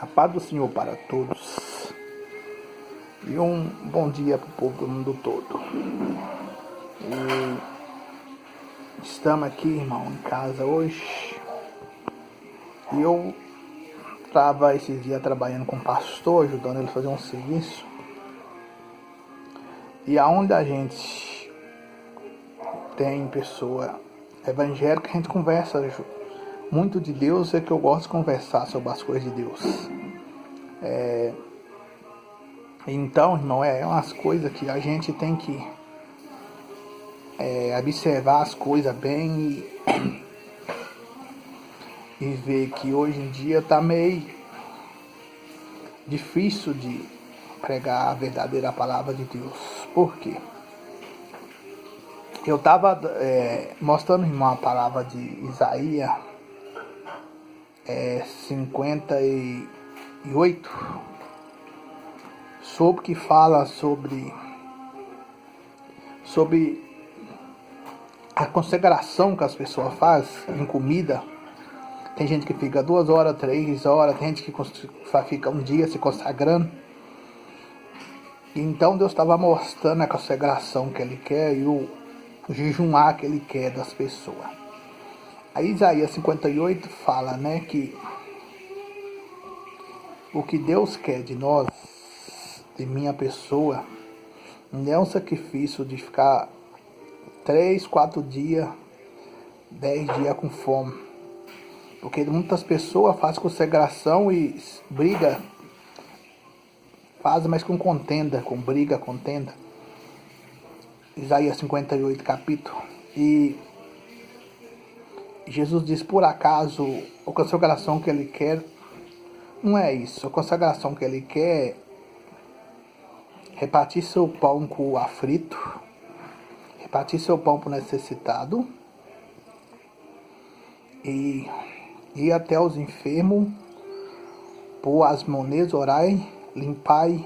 A paz do Senhor para todos e um bom dia para o povo do mundo todo. E estamos aqui, irmão, em casa hoje. E eu estava esses dias trabalhando com o pastor, ajudando ele a fazer um serviço. E aonde a gente tem pessoa evangélica, a gente conversa muito de Deus, é que eu gosto de conversar sobre as coisas de Deus. Então, irmão, é umas coisas que a gente tem que observar as coisas bem e ver que hoje em dia tá meio difícil de pregar a verdadeira palavra de Deus. Por quê? Eu estava mostrando, irmão, a palavra de Isaías 58, sobre que fala sobre a consagração que as pessoas fazem em comida. Tem gente que fica 2 horas, 3 horas, tem gente que fica um dia se consagrando. Então Deus estava mostrando a consagração que Ele quer e o jejuar que Ele quer das pessoas. Aí Isaías 58 fala, que o que Deus quer de nós, de minha pessoa, não é um sacrifício de ficar 3, 4 dias, 10 dias com fome. Porque muitas pessoas fazem consagração e briga, fazem, mas com contenda, com briga, contenda. Isaías 58, capítulo. E Jesus diz, por acaso, a consagração que Ele quer não é isso. A consagração que Ele quer é repartir seu pão com o aflito, repartir seu pão para o necessitado e ir até os enfermos, pôr as monedas, orai, limpai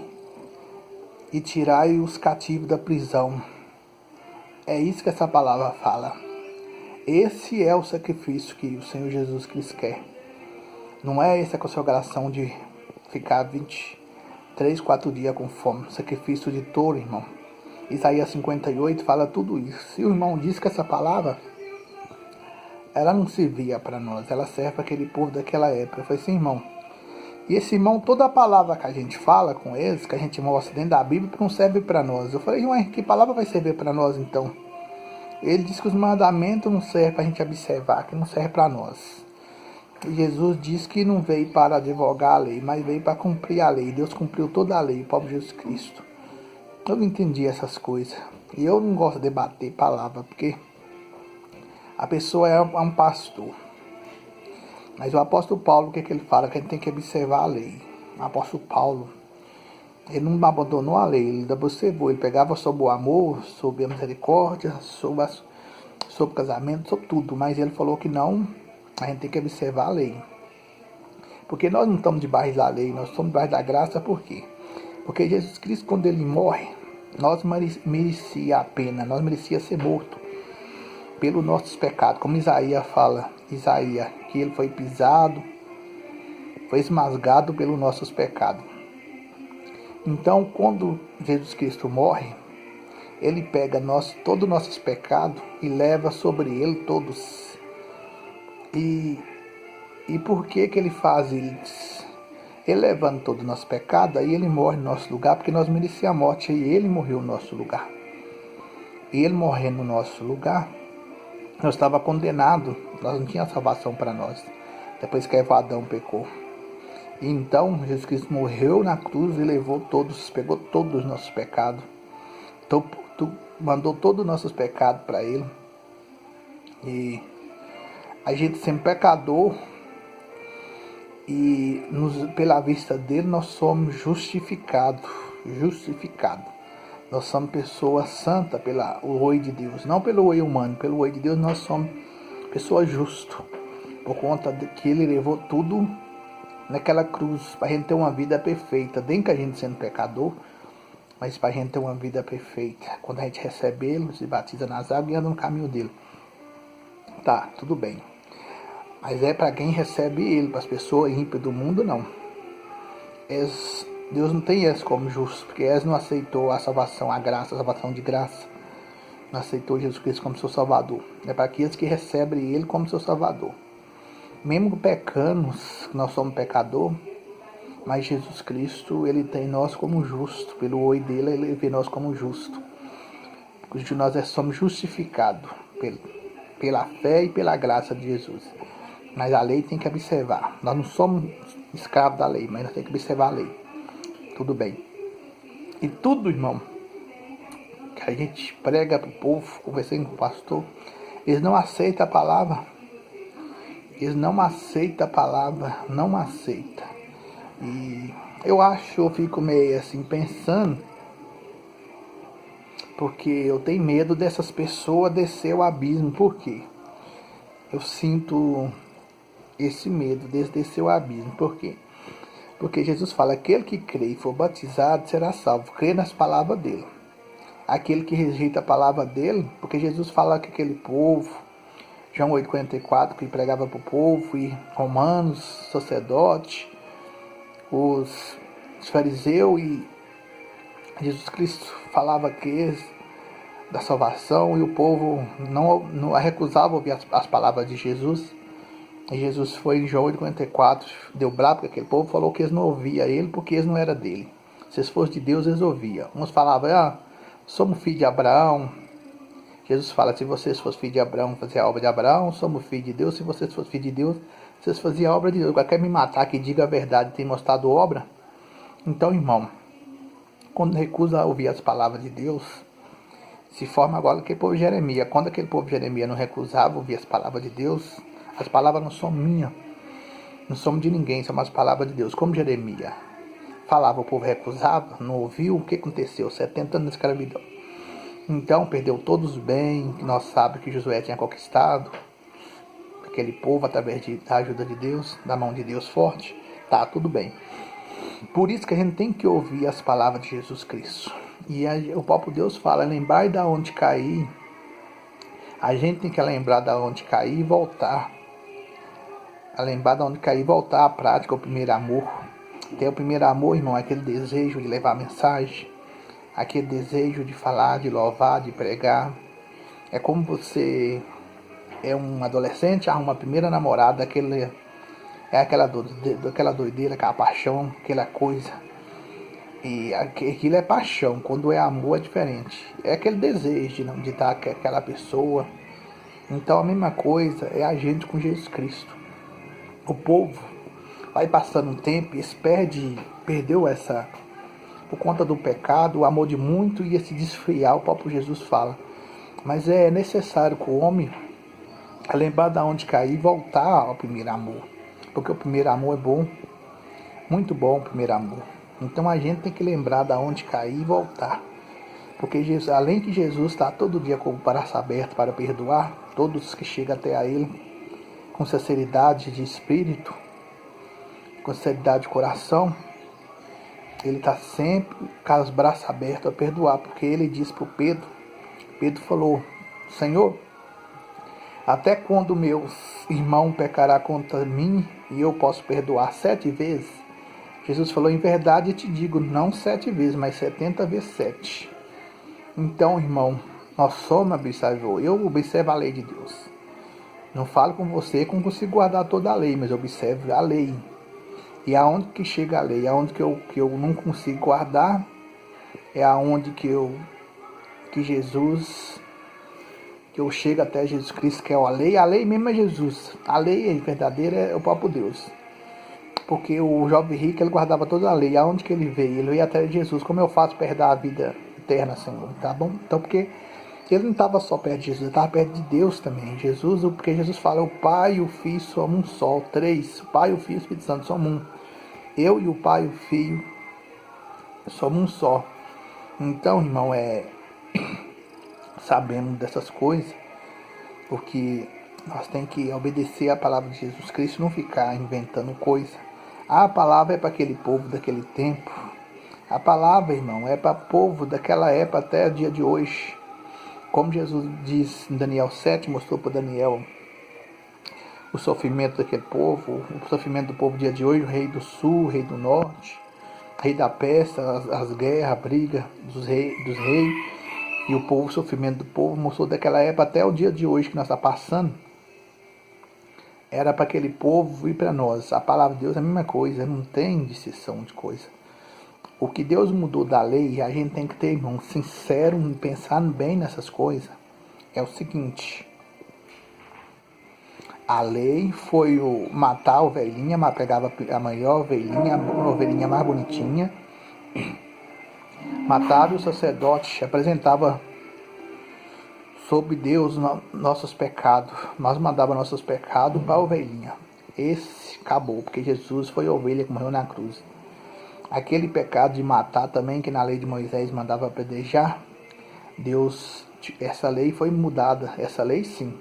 e tirai os cativos da prisão. É isso que essa palavra fala. Esse é o sacrifício que o Senhor Jesus Cristo quer. Não é essa consagração de ficar 23, 4 dias com fome. Sacrifício de touro, irmão. Isaías 58 fala tudo isso. Se o irmão diz que essa palavra, ela não servia para nós, ela serve para aquele povo daquela época. Eu falei assim, irmão, e esse irmão, toda a palavra que a gente fala com eles, que a gente mostra dentro da Bíblia, não serve para nós. Eu falei, ué, que palavra vai servir para nós então? Ele diz que os mandamentos não servem para a gente observar, que não serve para nós. E Jesus diz que não veio para advogar a lei, mas veio para cumprir a lei. Deus cumpriu toda a lei, o próprio Jesus Cristo. Eu não entendi essas coisas. E eu não gosto de debater palavra, porque a pessoa é um pastor. Mas o apóstolo Paulo, o que ele fala? Que a gente tem que observar a lei. O apóstolo Paulo, ele não abandonou a lei, ele observou. Ele pegava sobre o amor, sobre a misericórdia, sobre o casamento, sobre tudo. Mas ele falou que não, a gente tem que observar a lei. Porque nós não estamos debaixo da lei, nós estamos debaixo da graça. Por quê? Porque Jesus Cristo, quando ele morre, nós merecia a pena, nós merecia ser morto pelos nossos pecados. Como Isaías fala, que ele foi pisado, foi esmagado pelos nossos pecados. Então, quando Jesus Cristo morre, ele pega todos os nossos pecados e leva sobre ele todos. E por que ele faz isso? Ele levando todo o nosso pecado, aí ele morre no nosso lugar, porque nós merecíamos a morte, e ele morreu no nosso lugar. E ele morrendo no nosso lugar, nós estávamos condenados, nós não tínhamos salvação para nós, depois que Adão pecou. E então, Jesus Cristo morreu na cruz e pegou todos os nossos pecados. Então, mandou todos os nossos pecados para ele. E a gente sendo pecador, e pela vista dele nós somos justificados. Nós somos pessoas santas pelo olho de Deus, não pelo olho humano, pelo olho de Deus nós somos pessoas justas, por conta de que ele levou tudo naquela cruz, para a gente ter uma vida perfeita, nem que a gente sendo pecador, mas para a gente ter uma vida perfeita, quando a gente recebe ele, se batiza nas águas e anda no caminho dele. Tá, tudo bem. Mas é para quem recebe ele, para as pessoas ímpias do mundo, não. Deus não tem eles como justos, porque eles não aceitou a salvação, a graça, a salvação de graça. Não aceitou Jesus Cristo como seu Salvador. É para aqueles que recebem Ele como seu Salvador. Mesmo pecando, nós somos pecador, mas Jesus Cristo, Ele tem nós como justo. Pelo oi dele, Ele vê nós como justo. Porque nós somos justificados pela fé e pela graça de Jesus. Mas a lei tem que observar. Nós não somos escravos da lei, mas nós temos que observar a lei. Tudo bem. E tudo, irmão, que a gente prega para o povo, conversei com o pastor, eles não aceitam a palavra. Eles não aceitam a palavra, não aceitam. E eu fico meio assim pensando, porque eu tenho medo dessas pessoas descer o abismo. Por quê? Eu sinto esse medo de descer o abismo. Por quê? Porque Jesus fala, aquele que crê e for batizado será salvo. Crê nas palavras dele. Aquele que rejeita a palavra dele, porque Jesus fala que aquele povo, João 8,44, que pregava para o povo, e romanos, sacerdotes, os fariseus, e Jesus Cristo falava que eles, da salvação, e o povo não recusava ouvir as palavras de Jesus. E Jesus foi em João 8,44, deu brabo com aquele povo, falou que eles não ouviam ele porque eles não eram dele. Se eles fossem de Deus, eles ouviam. Uns falavam, somos filhos de Abraão. Jesus fala, se vocês fossem filhos de Abraão, faziam a obra de Abraão, somos filhos de Deus. Se vocês fossem filhos de Deus, vocês faziam a obra de Deus. Agora quer me matar, que diga a verdade, tem mostrado obra? Então, irmão, quando recusa ouvir as palavras de Deus, se forma agora aquele povo de Jeremias. Quando aquele povo de Jeremias não recusava ouvir as palavras de Deus, as palavras não são minhas, não são de ninguém, são as palavras de Deus. Como Jeremias falava, o povo recusava, não ouviu, o que aconteceu? 70 anos de escravidão. Então perdeu todos os bens que nós sabemos que Josué tinha conquistado, aquele povo através da ajuda de Deus, da mão de Deus forte. Tá, tudo bem. Por isso que a gente tem que ouvir as palavras de Jesus Cristo. E o próprio Deus fala, lembrar de onde cair. A gente tem que lembrar de onde cair e voltar. A lembrar de onde cair e voltar à prática, o primeiro amor. Tem o primeiro amor, irmão, aquele desejo de levar a mensagem, aquele desejo de falar, de louvar, de pregar. É como você é um adolescente, arruma a primeira namorada, aquela doideira, aquela paixão, aquela coisa. E aquilo é paixão, quando é amor é diferente. É aquele desejo de estar com aquela pessoa. Então a mesma coisa é a gente com Jesus Cristo. O povo vai passando um tempo e perdeu essa, por conta do pecado, o amor de muito ia se desfriar, o próprio Jesus fala. Mas é necessário que o homem lembrar de onde cair e voltar ao primeiro amor. Porque o primeiro amor é bom, muito bom o primeiro amor. Então a gente tem que lembrar de onde cair e voltar. Porque Jesus, além que Jesus está todo dia com o braço aberto para perdoar todos que chegam até a Ele, com sinceridade de espírito, com sinceridade de coração, Ele está sempre com os braços abertos a perdoar. Porque Ele disse para o Pedro falou, Senhor, até quando meus irmãos pecará contra mim e eu posso perdoar 7 vezes? Jesus falou, em verdade eu te digo, não 7 vezes, mas 70 vezes 7. Então, irmão, nós somos observadores. Eu observo a lei de Deus. Não falo com você que eu não consigo guardar toda a lei, mas eu observo a lei. E aonde que chega a lei? Aonde que eu não consigo guardar, é aonde que eu chego até Jesus Cristo, que é a lei mesmo é Jesus. A lei verdadeira é o próprio Deus. Porque o jovem rico, ele guardava toda a lei. Aonde que ele veio? Ele veio até Jesus. Como eu faço para herdar a vida eterna, Senhor? Tá bom? Então, porque ele não estava só perto de Jesus, ele estava perto de Deus também. Porque Jesus fala, o Pai e o Filho somos um só. 3, o Pai, o Filho e o Espírito Santo somos um. Eu e o Pai e o Filho somos um só. Então, irmão, sabemos dessas coisas, porque nós temos que obedecer a palavra de Jesus Cristo, não ficar inventando coisa. A palavra é para aquele povo daquele tempo. A palavra, irmão, é para o povo daquela época até o dia de hoje. Como Jesus diz em Daniel 7, mostrou para Daniel o sofrimento daquele povo, o sofrimento do povo do dia de hoje, o rei do sul, o rei do norte, rei da peste, as guerras, a briga dos reis e o povo, o sofrimento do povo, mostrou daquela época até o dia de hoje que nós estamos passando. Era para aquele povo e para nós. A palavra de Deus é a mesma coisa, não tem distinção de coisa. O que Deus mudou da lei, a gente tem que ter, irmão, sincero, pensar bem nessas coisas. É o seguinte: a lei foi o matar a ovelhinha, mas pegava a maior ovelhinha, a ovelhinha mais bonitinha, matava e o sacerdote apresentava sobre Deus nossos pecados. Nós mandava nossos pecados para a ovelhinha. Esse acabou, porque Jesus foi a ovelha que morreu na cruz. Aquele pecado de matar também, que na lei de Moisés mandava apedrejar, Deus, essa lei foi mudada. Essa lei sim.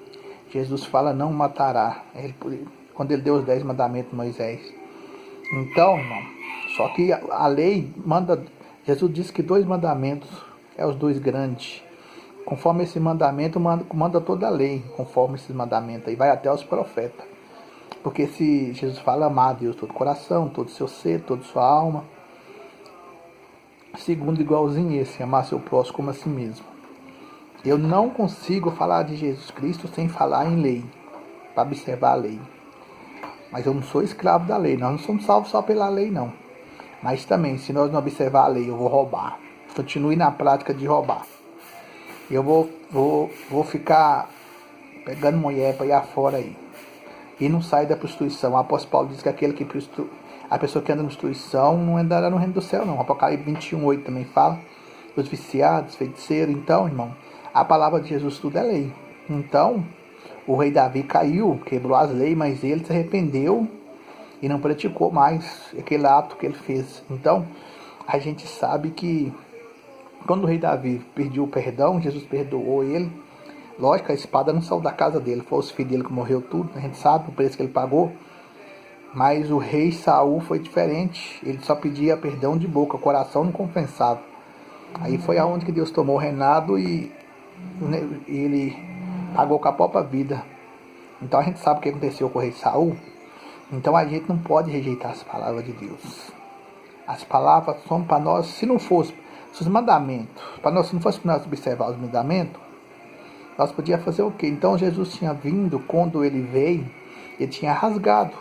Jesus fala não matará. Quando ele deu os 10 mandamentos de Moisés. Então, irmão, só que a lei manda, Jesus disse que 2 mandamentos é os 2 grandes. Conforme esse mandamento, manda toda a lei, conforme esses mandamentos. E vai até os profetas. Porque se Jesus fala amar a Deus todo o coração, todo o seu ser, toda a sua alma. Segundo, igualzinho esse, amar seu próximo como a si mesmo. Eu não consigo falar de Jesus Cristo sem falar em lei, para observar a lei. Mas eu não sou escravo da lei, nós não somos salvos só pela lei, não. Mas também, se nós não observar a lei, eu vou roubar. Continue na prática de roubar. Eu vou ficar pegando mulher para ir afora aí. E não sai da prostituição. O apóstolo Paulo diz que a pessoa que anda na prostituição não andará no reino do céu, não. Apocalipse 21:8 também fala. Os viciados, feiticeiros. Então, irmão, a palavra de Jesus tudo é lei. Então, o rei Davi caiu, quebrou as leis, mas ele se arrependeu e não praticou mais aquele ato que ele fez. Então, a gente sabe que quando o rei Davi pediu o perdão, Jesus perdoou ele. Lógico, a espada não saiu da casa dele, foi os filhos dele que morreu tudo, a gente sabe o preço que ele pagou. Mas o rei Saul foi diferente, ele só pedia perdão de boca, o coração não compensava. Aí foi aonde que Deus tomou o reinado e ele pagou com a própria vida. Então a gente sabe o que aconteceu com o rei Saul. Então a gente não pode rejeitar as palavras de Deus. As palavras são para nós, se não fosse os mandamentos, para nós, se não fosse para nós observar os mandamentos, nós podíamos fazer o quê? Então Jesus tinha vindo, quando ele veio, ele tinha rasgado.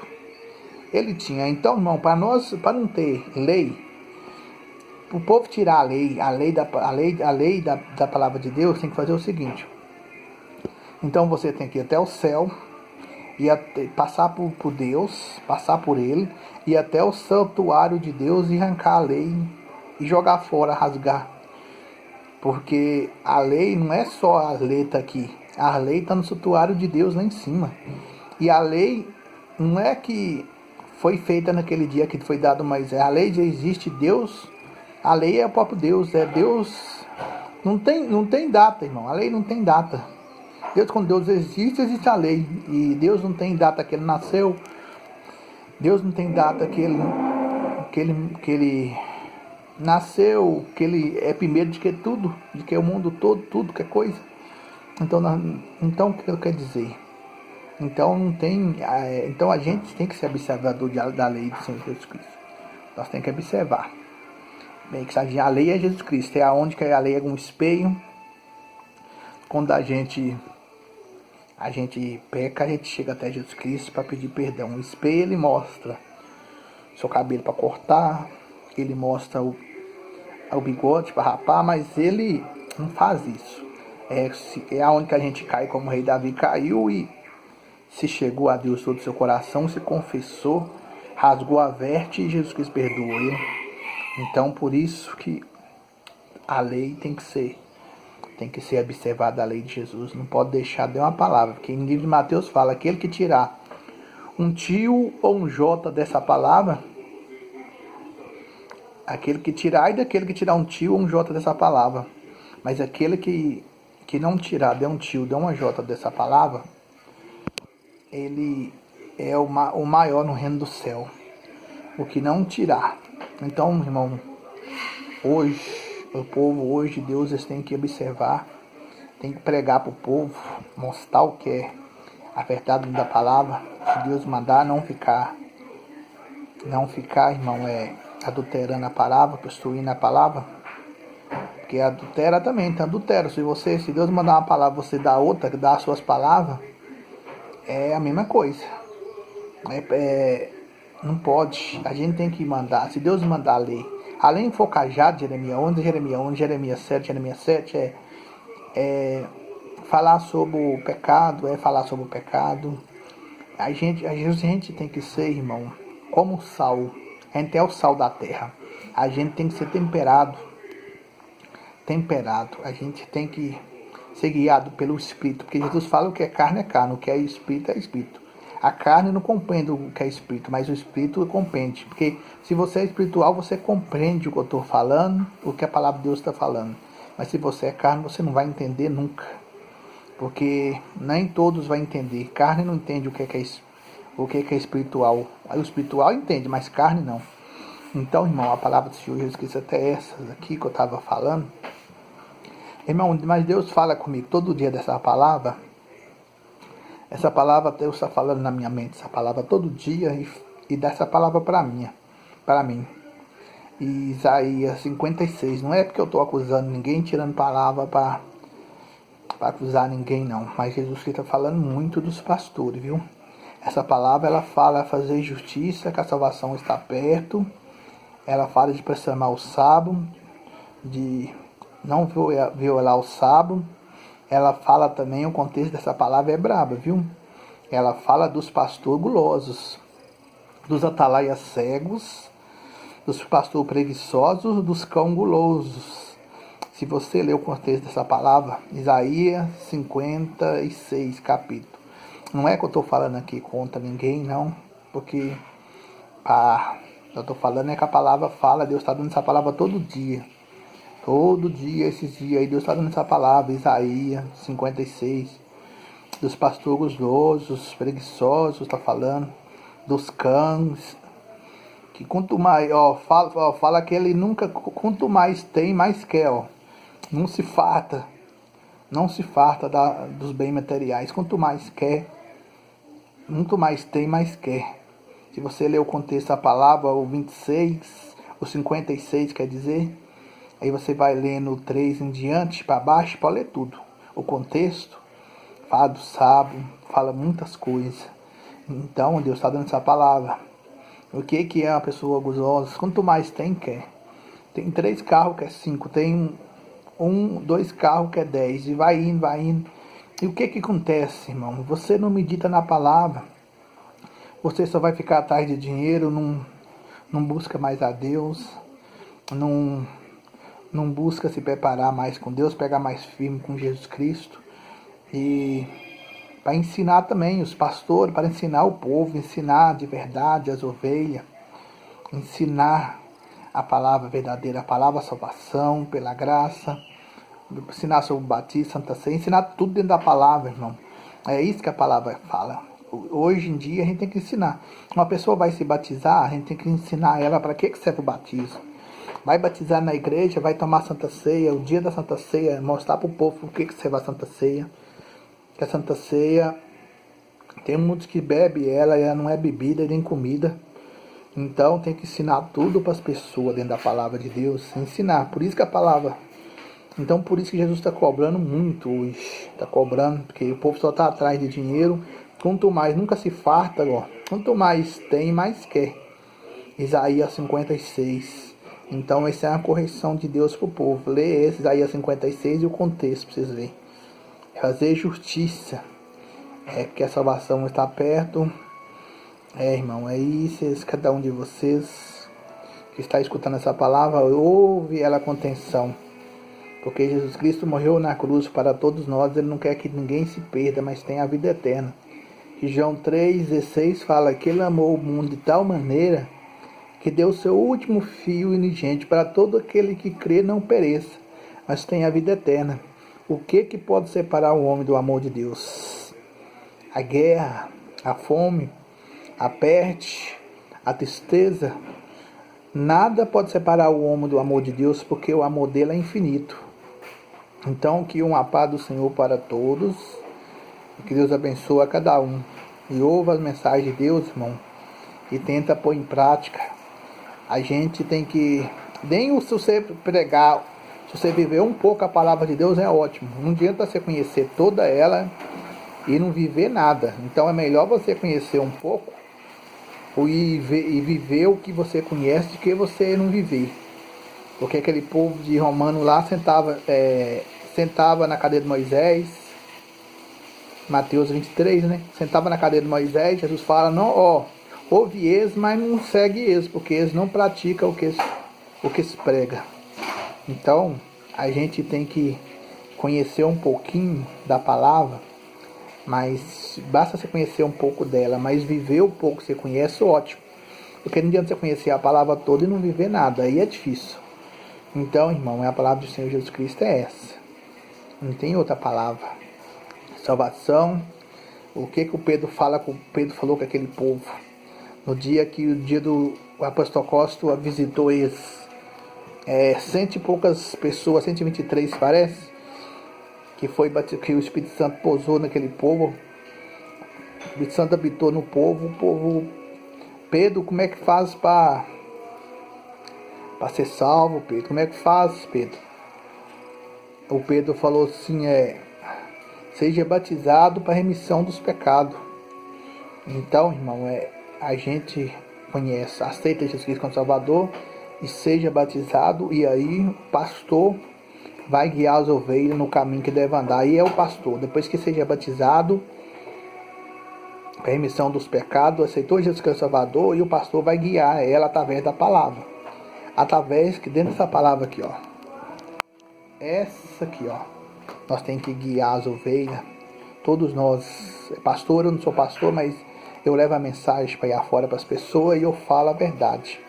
Ele tinha, então, irmão, para nós, para não ter lei, para o povo tirar a lei da palavra de Deus, tem que fazer o seguinte. Então você tem que ir até o céu, e passar por Deus, passar por ele, ir até o santuário de Deus e arrancar a lei e jogar fora, rasgar. Porque a lei não é só a letra aqui, a lei está no santuário de Deus lá em cima. E a lei não é que foi feita naquele dia que foi dado Moisés. A lei já existe, Deus, a lei é o próprio Deus, é Deus. Não tem data, irmão, a lei não tem data. Deus, quando Deus existe, existe a lei. E Deus não tem data que ele nasceu. Deus não tem data que ele nasceu, que ele é primeiro de que tudo, de que o mundo todo, tudo que é coisa. Então o que eu quero dizer? Então não tem, então a gente tem que ser observador da lei do Senhor Jesus Cristo. Nós temos que observar. Bem, que a lei é Jesus Cristo, é aonde que a lei é um espelho. Quando a gente peca, a gente chega até Jesus Cristo para pedir perdão. O espelho, ele mostra seu cabelo para cortar, ele mostra o bigode para rapar, mas ele não faz isso. É aonde que a gente cai, como o rei Davi caiu e se chegou a Deus todo o seu coração, se confessou, rasgou a veste e Jesus Cristo perdoou ele. Então, por isso que a lei tem que ser observada, a lei de Jesus. Não pode deixar de uma palavra, porque em livro de Mateus fala, aquele que tirar um tio ou um jota dessa palavra, aquele que tirar, e daquele que tirar um tio ou um jota dessa palavra, mas aquele que não tirar, der um tio, der uma jota dessa palavra, ele é o maior no reino do céu. O que não tirar. Então, irmão, hoje, o povo hoje, Deus, eles têm que observar, tem que pregar para o povo, mostrar o que é a verdade da palavra. Se Deus mandar, não ficar, irmão, adulterando a palavra, prostituindo a palavra. Porque adultera também, então adultera. Se Deus mandar uma palavra, você dá outra, dá as suas palavras, é a mesma coisa. Não pode, a gente tem que mandar, se Deus mandar ler, além de focar já de Jeremias 11, Jeremias 7, falar sobre o pecado, A gente tem que ser, irmão, como sal. A gente é o sal da terra. A gente tem que ser temperado. A gente tem que ser guiado pelo Espírito. Porque Jesus fala: o que é carne, o que é Espírito, é Espírito. A carne não compreende o que é Espírito, mas o Espírito compreende. Porque se você é espiritual, você compreende o que eu estou falando, o que a palavra de Deus está falando. Mas se você é carne, você não vai entender nunca. Porque nem todos vão entender. Carne não entende o que é espiritual. Aí o espiritual entende, mas carne não. Então, irmão, a palavra do Senhor, eu esqueci até essas aqui que eu estava falando. Irmão, mas Deus fala comigo todo dia dessa palavra. Essa palavra Deus está falando na minha mente, essa palavra todo dia, e dá essa palavra para mim. E Isaías 56, não é porque eu estou acusando ninguém, tirando palavra para acusar ninguém, não. Mas Jesus está falando muito dos pastores, viu? Essa palavra, ela fala fazer justiça, que a salvação está perto. Ela fala de pressionar o sábado, de não violar o sábado. Ela fala também, o contexto dessa palavra é braba, viu? Ela fala dos pastores gulosos, dos atalaias cegos, dos pastores preguiçosos, dos cão gulosos. Se você ler o contexto dessa palavra, Isaías 56, capítulo. Não é que eu estou falando aqui contra ninguém, não, porque eu estou falando é que a palavra fala, Deus está dando essa palavra todo dia. Todo dia, esses dias aí, Deus está dando essa palavra, Isaías 56, dos pastores gulosos, preguiçosos, está falando, dos cães, que quanto mais, fala que ele nunca, quanto mais tem, mais quer, não se farta dos bens materiais, quanto mais quer, muito mais tem, mais quer. Se você ler o contexto da palavra, o 26, o 56 quer dizer, aí você vai lendo o 3 em diante, para baixo, pode ler tudo. O contexto fala do sábio, fala muitas coisas. Então, Deus está dando essa palavra. O que é uma pessoa gozosa? Quanto mais tem, quer. Tem 3 carros, quer 5. Tem 2 carros, quer 10. E vai indo. E o que acontece, irmão? Você não medita na palavra. Você só vai ficar atrás de dinheiro, não busca mais a Deus. Não busca se preparar mais com Deus, pegar mais firme com Jesus Cristo. E para ensinar também os pastores, para ensinar o povo, ensinar de verdade as ovelhas, ensinar a palavra verdadeira, a palavra salvação, pela graça, ensinar sobre o batismo, Santa Ceia, ensinar tudo dentro da palavra, irmão. É isso que a palavra fala. Hoje em dia a gente tem que ensinar. Uma pessoa vai se batizar, a gente tem que ensinar ela para que serve o batismo. Vai batizar na igreja, vai tomar Santa Ceia, o dia da Santa Ceia, mostrar para o povo o que serve a Santa Ceia. Que a Santa Ceia, tem muitos que bebem ela não é bebida nem comida. Então tem que ensinar tudo para as pessoas dentro da palavra de Deus. Ensinar, por isso que a palavra... Então por isso que Jesus está cobrando muito hoje. Está cobrando, porque o povo só está atrás de dinheiro. Quanto mais, nunca se farta, quanto mais tem, mais quer. Isaías 56. Então essa é uma correção de Deus para o povo. Lê esse Isaías 56 e o contexto para vocês verem. Fazer justiça. Que a salvação está perto. Irmão, é isso. Cada um de vocês que está escutando essa palavra, ouve ela com atenção. Porque Jesus Cristo morreu na cruz para todos nós. Ele não quer que ninguém se perda, mas tenha a vida eterna. E João 3,16 fala que ele amou o mundo de tal maneira que deu seu último filho unigênito para todo aquele que crê não pereça, mas tenha a vida eterna. O que pode separar o homem do amor de Deus? A guerra, a fome, a peste, a tristeza. Nada pode separar o homem do amor de Deus, porque o amor dele é infinito. Então, que uma paz do Senhor para todos, e que Deus abençoe a cada um. E ouva as mensagens de Deus, irmão, e tenta pôr em prática A gente tem que, nem se você pregar, se você viver um pouco a palavra de Deus é ótimo. Não adianta você conhecer toda ela e não viver nada. Então é melhor você conhecer um pouco e viver o que você conhece do que você não viver. Porque aquele povo de Romano lá sentava na cadeira de Moisés, Mateus 23, né? Sentava na cadeira de Moisés, Jesus fala, não, ouve eles, mas não segue eles, porque eles não praticam o que se prega. Então, a gente tem que conhecer um pouquinho da palavra, mas basta você conhecer um pouco dela, mas viver o pouco que você conhece, ótimo. Porque não adianta você conhecer a palavra toda e não viver nada, aí é difícil. Então, irmão, a palavra do Senhor Jesus Cristo é essa. Não tem outra palavra. Salvação. O que o Pedro fala, que o Pedro falou com aquele povo no dia que o apóstolo Costa visitou eles, cento e poucas pessoas, 123 parece, que o Espírito Santo pousou naquele povo. O Espírito Santo habitou no povo. O povo, Pedro, como é que faz para ser salvo, Pedro? Como é que faz, Pedro? O Pedro falou assim, seja batizado para remissão dos pecados. Então, irmão, a gente conhece, aceita Jesus Cristo como Salvador e seja batizado, e aí o pastor vai guiar as ovelhas no caminho que deve andar. E é o pastor, depois que seja batizado para remissão dos pecados, aceitou Jesus Cristo Salvador, e o pastor vai guiar ela através da palavra. Através que dentro dessa palavra aqui, essa aqui, nós temos que guiar as ovelhas. Todos nós, pastor, eu não sou pastor, mas eu levo a mensagem para ir afora para as pessoas e eu falo a verdade.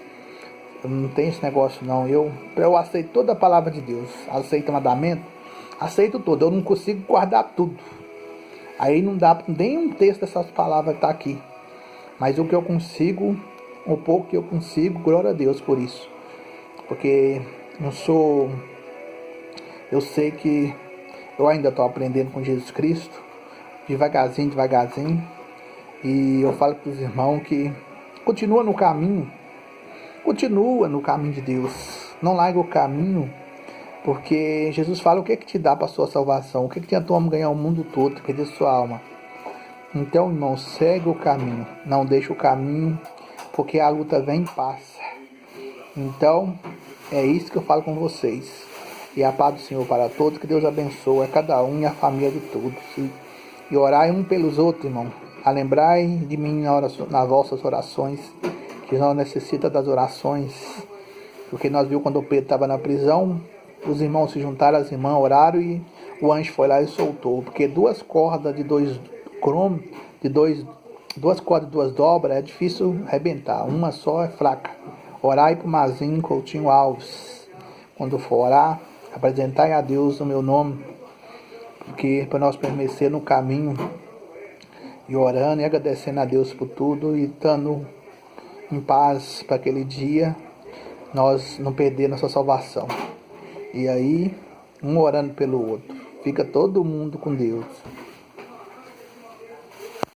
Eu não tenho esse negócio não. Eu aceito toda a palavra de Deus. Aceito o mandamento, aceito tudo. Eu não consigo guardar tudo. Aí não dá nem um texto dessas palavras que está aqui. Mas o que eu consigo, o pouco que eu consigo, glória a Deus por isso. Porque eu sei que eu ainda estou aprendendo com Jesus Cristo, devagarzinho. E eu falo para os irmãos que continua no caminho de Deus. Não larga o caminho, porque Jesus fala o que te dá para a sua salvação, o que te adiantou ganhar o mundo todo, perder sua alma. Então, irmão, segue o caminho, não deixa o caminho, porque a luta vem e passa. Então, é isso que eu falo com vocês. E a paz do Senhor para todos, que Deus abençoe a cada um e a família de todos. E orai um pelos outros, irmão. A lembrai de mim nas vossas orações, que nós necessitamos das orações. Porque nós vimos quando o Pedro estava na prisão, os irmãos se juntaram, as irmãs oraram e o anjo foi lá e soltou. Porque duas cordas de duas cordas de duas dobras é difícil arrebentar. Uma só é fraca. Orai para o Mazinho Coutinho Alves. Quando for orar, apresentai a Deus o meu nome, porque para nós permanecer no caminho e orando e agradecendo a Deus por tudo e estando em paz para aquele dia, nós não perder nossa salvação. E aí, um orando pelo outro. Fica todo mundo com Deus.